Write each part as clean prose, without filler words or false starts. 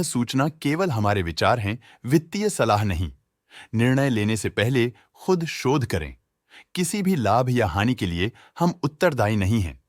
सूचना केवल हमारे विचार हैं, वित्तीय सलाह नहीं। निर्णय लेने से पहले खुद शोध करें। किसी भी लाभ या हानि के लिए हम उत्तरदायी नहीं हैं।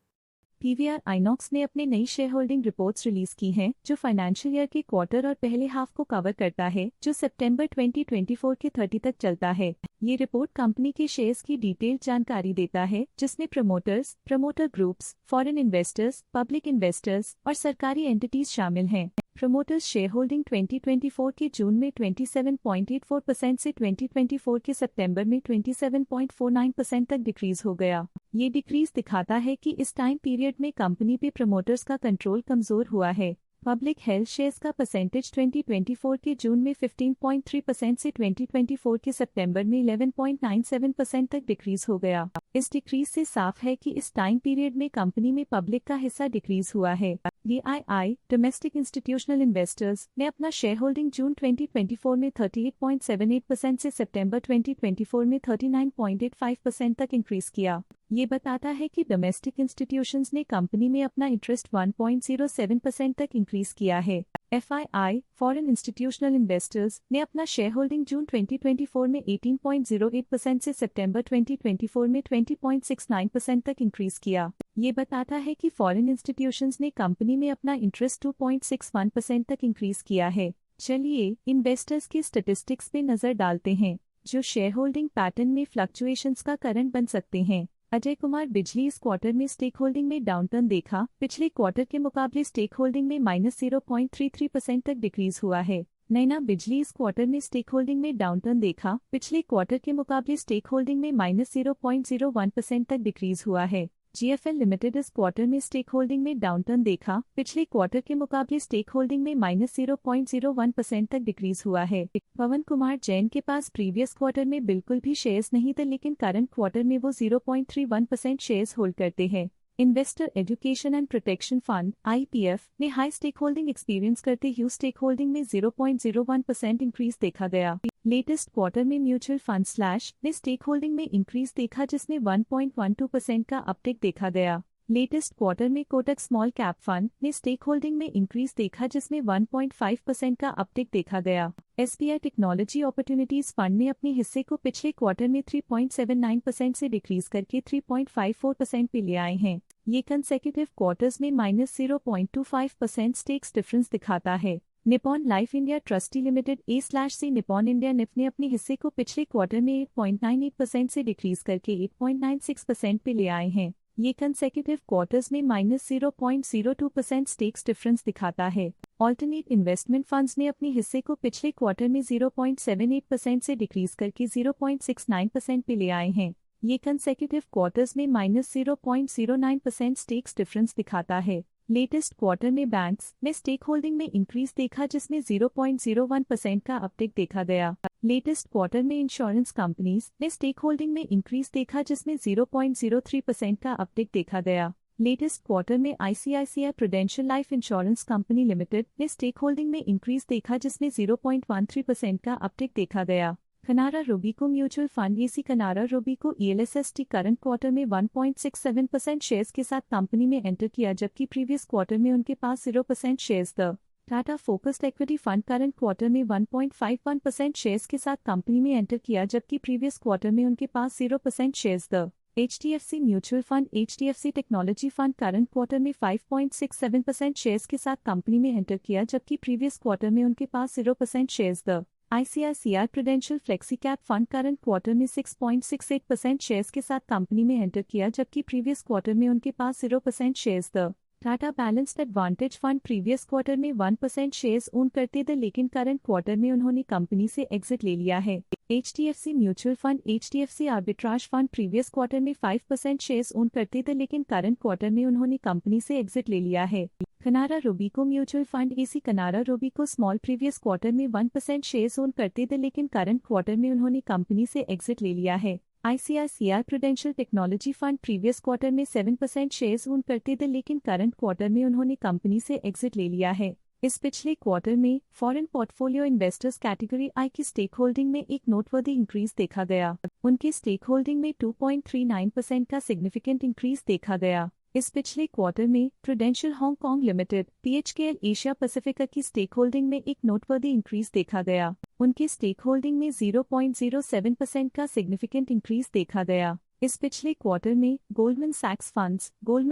पीवीआर आइनॉक्स ने अपनी नई शेयर होल्डिंग रिपोर्ट्स रिलीज की हैं, जो फाइनेंशियल ईयर के क्वार्टर और पहले हाफ को कवर करता है, जो सितंबर 2024 के 30 तक चलता है। ये रिपोर्ट कंपनी के शेयर्स की डिटेल्ड जानकारी देता है, जिसमें promoters, promoter groups, foreign investors, public investors और सरकारी एंटिटीज शामिल हैं। प्रमोटर्स शेयर होल्डिंग 2024 के जून में 27.84% से 2024 के सितंबर में 27.49% तक डिक्रीज हो गया। ये डिक्रीज दिखाता है कि इस टाइम पीरियड में कंपनी पे प्रमोटर्स का कंट्रोल कमजोर हुआ है। पब्लिक हेल्थ शेयर्स का परसेंटेज 2024 के जून में 15.3% से 2024 के सितंबर में 11.97% तक डिक्रीज हो गया। इस डिक्रीज से साफ है कि इस टाइम पीरियड में कंपनी में पब्लिक का हिस्सा डिक्रीज हुआ है। DII डोमेस्टिक इंस्टीट्यूशनल इन्वेस्टर्स ने अपना शेयर होल्डिंग जून 2024 में 38.78% से सितंबर 2024 में 39.85% तक इंक्रीज किया। ये बताता है कि डोमेस्टिक इंस्टीट्यूशंस ने कंपनी में अपना इंटरेस्ट 1.07% तक इंक्रीज किया है। FII फॉरेन इंस्टीट्यूशनल इन्वेस्टर्स ने अपना शेयर होल्डिंग जून 2024 में 18.08% से सितंबर 2024 में 20.69% तक इंक्रीज किया। ये बताता है कि फॉरेन इंस्टीट्यूशंस ने कंपनी में अपना इंटरेस्ट 2.61% तक इंक्रीज किया है। चलिए इन्वेस्टर्स के स्टैटिस्टिक्स पे नजर डालते हैं, जो शेयर होल्डिंग पैटर्न में फ्लक्चुएशंस का कारण बन सकते हैं। अजय कुमार बिजली इस क्वार्टर में स्टेक होल्डिंग में डाउनटर्न देखा। पिछले क्वार्टर के मुकाबले स्टेक होल्डिंग में -0.33% तक डिक्रीज हुआ है। नैना बिजली इस क्वार्टर में स्टेक होल्डिंग में डाउनटर्न देखा। पिछले क्वार्टर के मुकाबले स्टेक होल्डिंग में -0.01% तक डिक्रीज हुआ है। GFL लिमिटेड इस क्वार्टर में स्टेक होल्डिंग में डाउनटर्न देखा। पिछले क्वार्टर के मुकाबले स्टेक होल्डिंग में -0.01% तक डिक्रीज हुआ है। पवन कुमार जैन के पास प्रीवियस क्वार्टर में बिल्कुल भी शेयर्स नहीं थे, लेकिन करंट क्वार्टर में वो 0.31% शेयर्स होल्ड करते हैं। Investor education and protection fund IPF ने हाई स्टेक होल्डिंग एक्सपीरियंस करते हुए स्टेक होल्डिंग में 0.01% इंक्रीज देखा गया। लेटेस्ट क्वार्टर में म्यूचुअल फंड स्लैश ने स्टेक होल्डिंग में इंक्रीज देखा, जिसमें 1.12% का अपटेक देखा गया। लेटेस्ट क्वार्टर में कोटक स्मॉल कैप फंड ने स्टेक होल्डिंग में इंक्रीज देखा, जिसमें 1.5% का अपटेक देखा गया। SBI टेक्नोलॉजी अपॉर्चुनिटीज फंड ने अपने हिस्से को पिछले क्वार्टर में 3.79% से डिक्रीज करके 3.54% पे ले आए हैं। ये कंसेक्यूटिव क्वार्टर्स में -0.25% स्टेक्स डिफरेंस दिखाता है। Nippon life India trustee limited A/C Nippon India निफ्ट ने अपने हिस्से को पिछले क्वार्टर में 8.98% से डिक्रीज करके 8.96% पे ले आए हैं। ये कंसेक्यूटिव क्वार्टर्स में -0.02% स्टेक्स डिफरेंस दिखाता है। ऑल्टरनेट इन्वेस्टमेंट फंड्स ने अपने हिस्से को पिछले क्वार्टर में 0.78% से डिक्रीज करके 0.69% पे ले आए हैं। ये कंसेक्यूटिव क्वार्टर्स में -0.09% स्टेक्स डिफरेंस दिखाता है। लेटेस्ट क्वार्टर में बैंक्स ने स्टेक होल्डिंग में इंक्रीज देखा, जिसमें 0.01% का अपटेक देखा गया। लेटेस्ट क्वार्टर में इंश्योरेंस कंपनीज ने स्टेक होल्डिंग में इंक्रीज देखा, जिसमें 0.03% का अपटेक देखा गया। लेटेस्ट क्वार्टर में ICICI prudential life insurance company limited ने स्टेक होल्डिंग में इंक्रीज देखा, जिसमें 0.13% का अपटेक देखा गया। कनारा रोबीको म्यूचुअल फंड AC कनारा रोबीको ELSST करंट क्वार्टर में 1.67% शेयर्स के साथ कंपनी में एंटर किया, जबकि प्रीवियस क्वार्टर में उनके पास 0% शेयर्स थे। Tata focused equity fund current quarter में 1.51% शेयर्स के साथ कंपनी में एंटर किया, जबकि प्रीवियस क्वार्टर में उनके पास 0% शेयर्स थे। HDFC mutual fund HDFC technology fund current quarter में 5.67% शेयर्स के साथ कंपनी में एंटर किया, जबकि प्रीवियस क्वार्टर में उनके पास 0% शेयर्स थे। ICICI prudential flexi cap fund current quarter में 6.68% शेयर्स के साथ कंपनी में एंटर किया, जबकि प्रीवियस क्वार्टर में उनके पास 0% शेयर्स थे। Tata balanced advantage fund previous quarter में 1% शेयर्स ओन करते थे, लेकिन करंट क्वार्टर में उन्होंने कंपनी से एग्जिट ले लिया है। HDFC mutual fund HDFC arbitrage fund previous quarter में 5% शेयर्स ओन करते थे, लेकिन करंट क्वार्टर में उन्होंने कंपनी से एग्जिट ले लिया है। कनारा रोबीको म्यूचुअल फंड AC कनारा रोबीको स्मॉल प्रीवियस क्वार्टर में 1% शेयर्स ओन करते थे, लेकिन करंट क्वार्टर में उन्होंने कंपनी से एग्जिट ले लिया है। ICICI prudential technology fund previous quarter में 7% शेयर्स ओन करते थे, लेकिन करंट क्वार्टर में उन्होंने कंपनी से एग्जिट ले लिया है। इस पिछले क्वार्टर में foreign portfolio investors category I की स्टेक होल्डिंग में एक नोटवर्दी इंक्रीज देखा गया। उनके स्टेक होल्डिंग में 2.39% का सिग्निफिकेंट इंक्रीज देखा गया। इस पिछले क्वार्टर में prudential Hong Kong limited PHKL Asia Pacific की स्टेक होल्डिंग में एक नोटवर्दी इंक्रीज देखा गया। उनकी स्टेक होल्डिंग में 0.07% का सिग्निफिकेंट इंक्रीज देखा गया। इस पिछले क्वार्टर में गोल्डमैन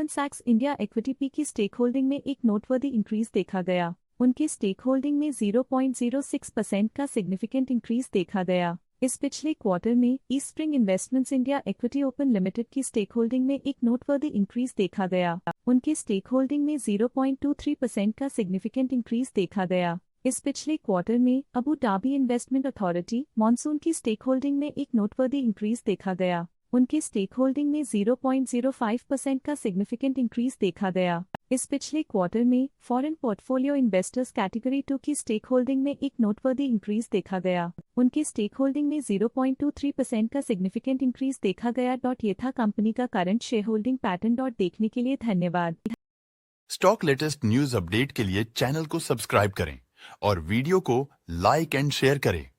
सैक्स इंडिया इक्विटी पी की स्टेक होल्डिंग में एक नोटवर्दी इंक्रीज देखा गया। उनकी स्टेक होल्डिंग में 0.06% का सिग्निफिकेंट इंक्रीज देखा गया। इस पिछले क्वार्टर में east spring investments India equity open limited की स्टेक होल्डिंग में एक नोटवर्दी इंक्रीज देखा गया। उनकी स्टेक होल्डिंग में 0.23% का सिग्निफिकेंट इंक्रीज देखा गया। इस पिछले क्वार्टर में Abu Dhabi investment authority monsoon की स्टेक होल्डिंग में एक नोटवर्दी इंक्रीज देखा गया। उनकी स्टेक होल्डिंग में 0.05% का सिग्निफिकेंट इंक्रीज देखा गया। इस पिछले क्वार्टर में फॉरेन पोर्टफोलियो इन्वेस्टर्स कैटेगरी 2 की स्टेक होल्डिंग में एक नोटवर्दी इंक्रीज देखा गया। उनकी स्टेक होल्डिंग में 0.23% का सिग्निफिकेंट इंक्रीज देखा गया। ये था कंपनी का करंट शेयर होल्डिंग पैटर्न। देखने के लिए धन्यवाद। स्टॉक लेटेस्ट न्यूज अपडेट के लिए चैनल को सब्सक्राइब करें और वीडियो को लाइक एंड शेयर करें।